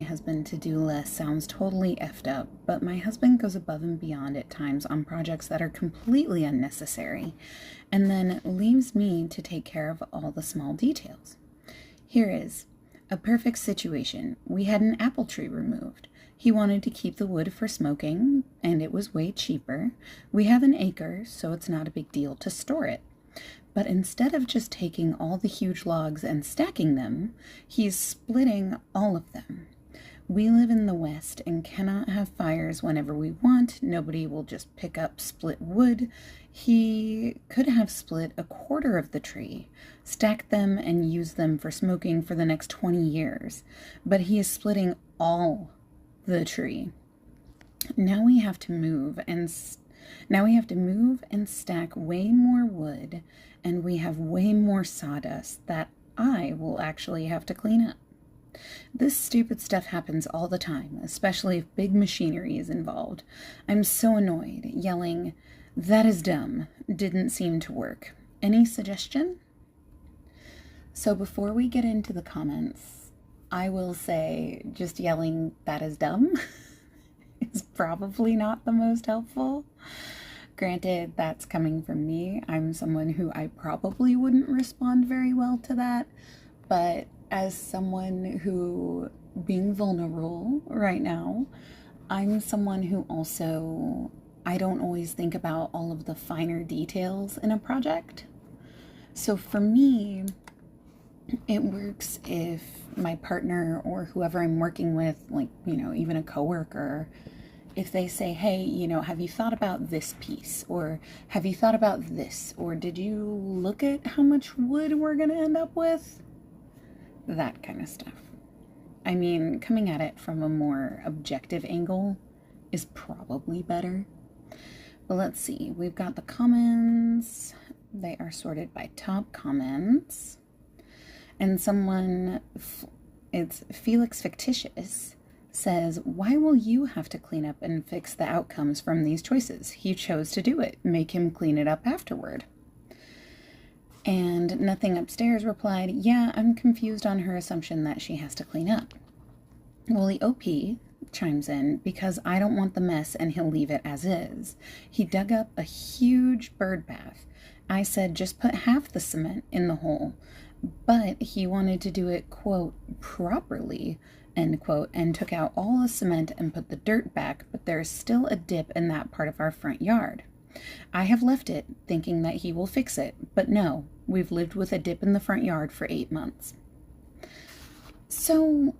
My husband's to-do list sounds totally effed up, but my husband goes above and beyond at times on projects that are completely unnecessary, and then leaves me to take care of all the small details. Here is a perfect situation. We had an apple tree removed. He wanted to keep the wood for smoking, and it was way cheaper. We have an acre, so it's not a big deal to store it. But instead of just taking all the huge logs and stacking them, he's splitting all of them. We live in the West and cannot have fires whenever we want. Nobody will just pick up split wood. He could have split a quarter of the tree, stacked them, and used them for smoking for the next 20 years. But he is splitting all the tree. Now we have to move and stack way more wood, and we have way more sawdust that I will actually have to clean up. This stupid stuff happens all the time, especially if big machinery is involved. I'm so annoyed. Yelling, "That is dumb," didn't seem to work. Any suggestion? So before we get into the comments, I will say just yelling, "That is dumb," is probably not the most helpful. Granted, that's coming from me. I'm someone who I probably wouldn't respond very well to that, but as someone who, being vulnerable right now, I'm someone who also, I don't always think about all of the finer details in a project. So for me, it works if my partner or whoever I'm working with, like, even a coworker, if they say, "Hey, have you thought about this piece? Or have you thought about this? Or did you look at how much wood we're going to end up with?" That kind of stuff. I mean, coming at it from a more objective angle is probably better. But let's see. We've got the comments. They are sorted by top comments. And it's Felix Fictitious, says, "Why will you have to clean up and fix the outcomes from these choices? He chose to do it. Make him clean it up afterward." And Nothing Upstairs replied, "Yeah, I'm confused on her assumption that she has to clean up." Wooly OP chimes in, "Because I don't want the mess and he'll leave it as is. He dug up a huge bird bath. I said just put half the cement in the hole, but he wanted to do it, quote, properly, end quote, and took out all the cement and put the dirt back, but there is still a dip in that part of our front yard. I have left it, thinking that he will fix it, but no, we've lived with a dip in the front yard for 8 months." So,